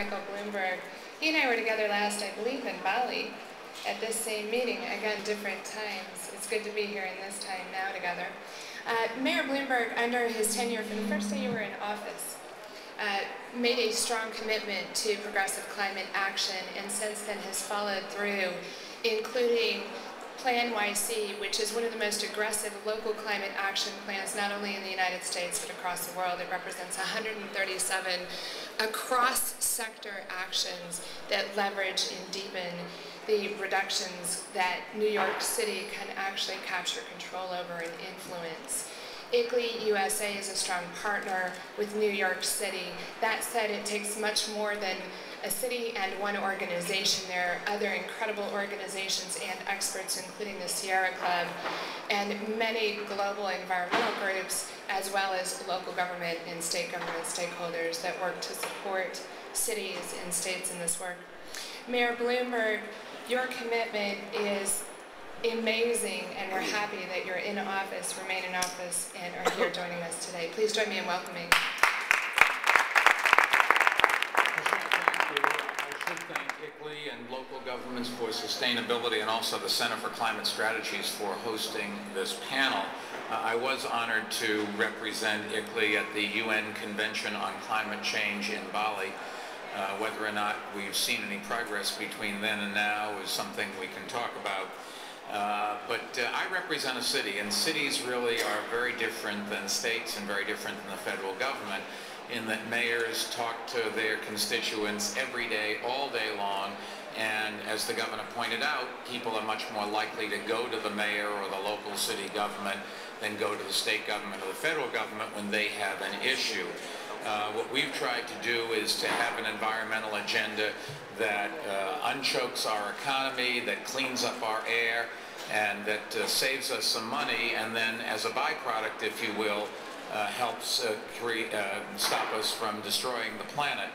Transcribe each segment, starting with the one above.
Bloomberg. He and I were together last, I believe, in Bali at this same meeting, again, different times. It's good to be here in this time now together. Mayor Bloomberg, under his tenure from the first day you were in office, made a strong commitment to progressive climate action, and since then has followed through, including Plan YC, which is one of the most aggressive local climate action plans, not only in the United States, but across the world. It represents 137 across-sector actions that leverage and deepen the reductions that New York City can actually capture control over and influence. ICLEI USA is a strong partner with New York City. That said, it takes much more than a city and one organization. There are other incredible organizations and experts, including the Sierra Club, and many global environmental groups, as well as local government and state government stakeholders that work to support cities and states in this work. Mayor Bloomberg, your commitment is amazing, and we're happy that you're in office, remain in office, and are here joining us today. Please join me in welcoming. I should thank ICLEI and local governments for sustainability, and also the Center for Climate Strategies for hosting this panel. I was honored to represent ICLEI at the UN Convention on Climate Change in Bali. Whether or not we've seen any progress between then and now is something we can talk about. But I represent a city, and cities really are very different than states and very different than the federal government, in that mayors talk to their constituents every day, all day long, and as the governor pointed out, people are much more likely to go to the mayor or the local city government than go to the state government or the federal government when they have an issue. What we've tried to do is to have an environmental agenda that unchokes our economy, that cleans up our air, and that saves us some money, and then as a byproduct, if you will, helps stop us from destroying the planet.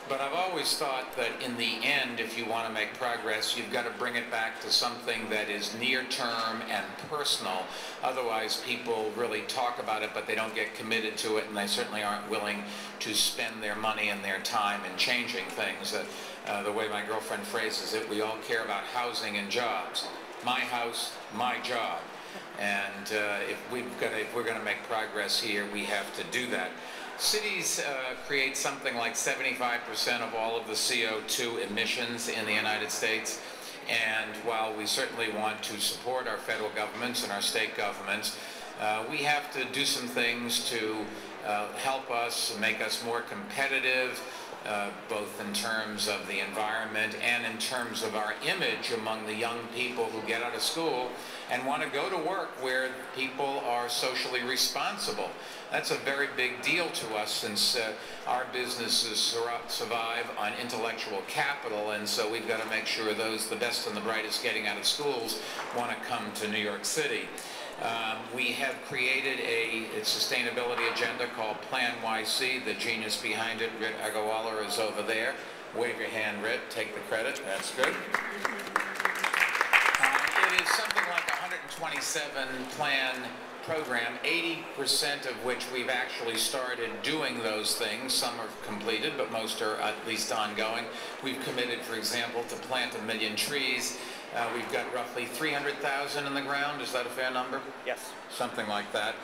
But I've always thought that in the end, if you want to make progress, you've got to bring it back to something that is near-term and personal. Otherwise, people really talk about it, but they don't get committed to it, and they certainly aren't willing to spend their money and their time in changing things. The way my girlfriend phrases it, we all care about housing and jobs. My house, my job. And if we're going to make progress here, we have to do that. Cities create something like 75% of all of the CO2 emissions in the United States. And while we certainly want to support our federal governments and our state governments, we have to do some things to help us, make us more competitive, both in terms of the environment and in terms of our image among the young people who get out of school and want to go to work where people are socially responsible. That's a very big deal to us, since our businesses survive on intellectual capital, and so we've got to make sure those, the best and the brightest getting out of schools, want to come to New York City. We have created a sustainability agenda called Plan YC. The genius behind it, Rit Agawala, is over there. Wave your hand, Rit. Take the credit. That's good. It is something like a 127 plan program, 80% of which we've actually started doing those things. Some are completed, but most are at least ongoing. We've committed, for example, to plant 1 million trees. We've got roughly 300,000 in the ground. Is that a fair number? Yes. Something like that.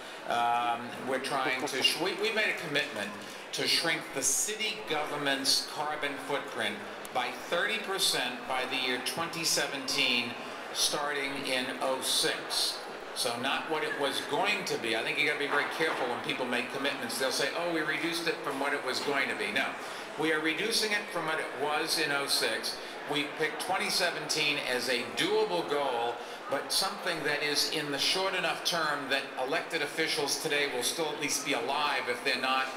We're trying to, we made a commitment to shrink the city government's carbon footprint by 30% by the year 2017, starting in '06. So not what it was going to be. I think you got to be very careful when people make commitments. They'll say, oh, we reduced it from what it was going to be. No, we are reducing it from what it was in '06. We picked 2017 as a doable goal, but something that is in the short enough term that elected officials today will still at least be alive if they're not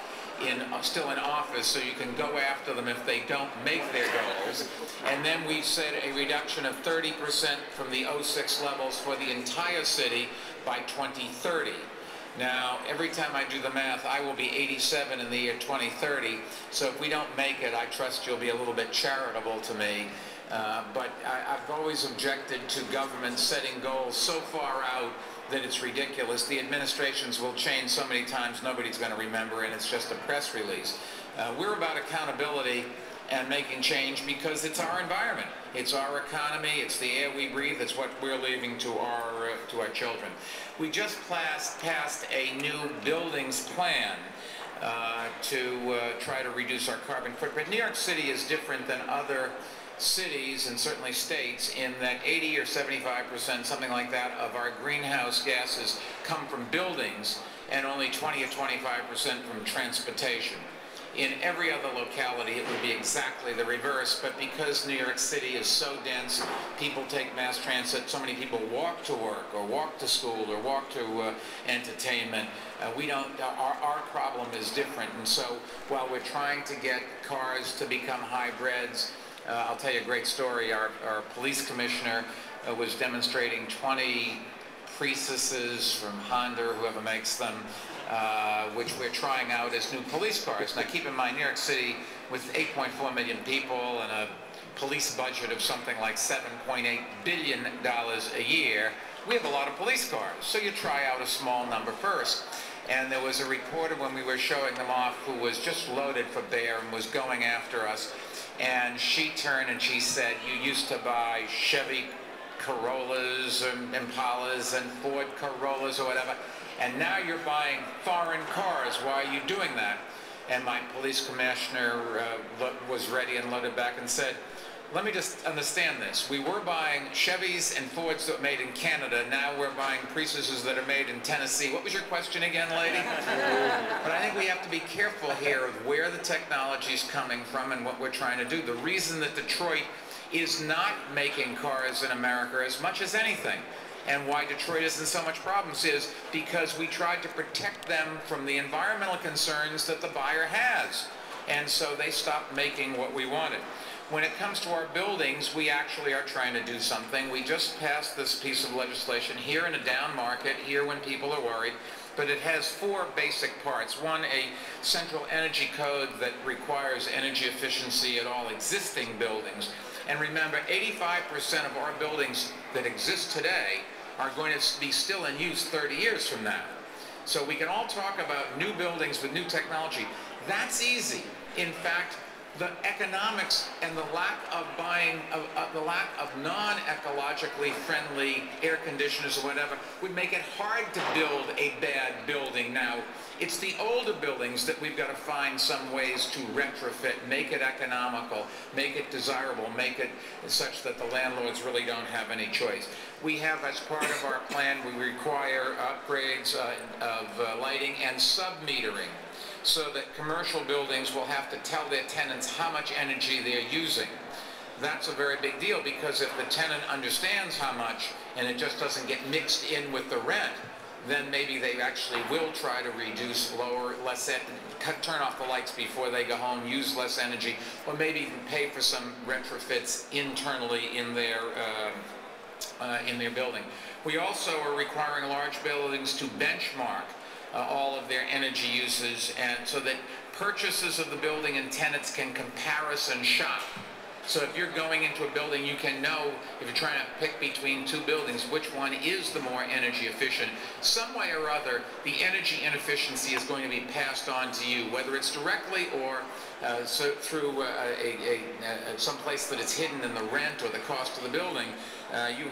still in office, so you can go after them if they don't make their goals. And then we set a reduction of 30% from the '06 levels for the entire city by 2030. Now, every time I do the math, I will be 87 in the year 2030, so if we don't make it, I trust you'll be a little bit charitable to me. But I've always objected to government setting goals so far out that it's ridiculous. The administrations will change so many times, nobody's going to remember, and it's just a press release. We're about accountability and making change because it's our environment, it's our economy, it's the air we breathe, it's what we're leaving to our children. We just passed a new buildings plan to try to reduce our carbon footprint. New York City is different than other cities and certainly states in that 80 or 75%, something like that, of our greenhouse gases come from buildings and only 20 or 25% from transportation. In every other locality, it would be exactly the reverse, but because New York City is so dense, people take mass transit, so many people walk to work or walk to school or walk to entertainment. Our problem is different, and so while we're trying to get cars to become hybrids, I'll tell you a great story. Our police commissioner was demonstrating 20 Priuses from Honda, or whoever makes them, which we're trying out as new police cars. Now keep in mind, New York City, with 8.4 million people and a police budget of something like $7.8 billion a year, we have a lot of police cars. So you try out a small number first. And there was a reporter when we were showing them off who was just loaded for bear and was going after us. And she turned and she said, "You used to buy Chevy Corollas and Impalas and Ford Corollas or whatever, and now you're buying foreign cars. Why are you doing that?" And my police commissioner was ready and loaded back and said, "Let me just understand this. We were buying Chevys and Fords that were made in Canada. Now we're buying Priuses that are made in Tennessee." What was your question again, lady? But I think we have to be careful here of where the technology is coming from and what we're trying to do. The reason that Detroit is not making cars in America as much as anything, and why Detroit is in so much problems, is because we tried to protect them from the environmental concerns that the buyer has. And so they stopped making what we wanted. When it comes to our buildings, we actually are trying to do something. We just passed this piece of legislation here in a down market, here when people are worried, but it has 4 basic parts. One, a central energy code that requires energy efficiency at all existing buildings. And remember, 85% of our buildings that exist today are going to be still in use 30 years from now. So we can all talk about new buildings with new technology. That's easy. In fact, the economics and the lack of buying, the lack of non-ecologically friendly air conditioners or whatever would make it hard to build a bad building now. It's the older buildings that we've got to find some ways to retrofit, make it economical, make it desirable, make it such that the landlords really don't have any choice. We have, as part of our plan, we require upgrades of lighting and sub-metering, so that commercial buildings will have to tell their tenants how much energy they're using. That's a very big deal, because if the tenant understands how much and it just doesn't get mixed in with the rent, then maybe they actually will try to reduce, turn off the lights before they go home, use less energy, or maybe even pay for some retrofits internally in their building. We also are requiring large buildings to benchmark all of their energy uses, and so that purchasers of the building and tenants can comparison shop. So if you're going into a building, you can know, if you're trying to pick between 2 buildings, which one is the more energy efficient. Some way or other, the energy inefficiency is going to be passed on to you, whether it's directly or through some place that it's hidden in the rent or the cost of the building. You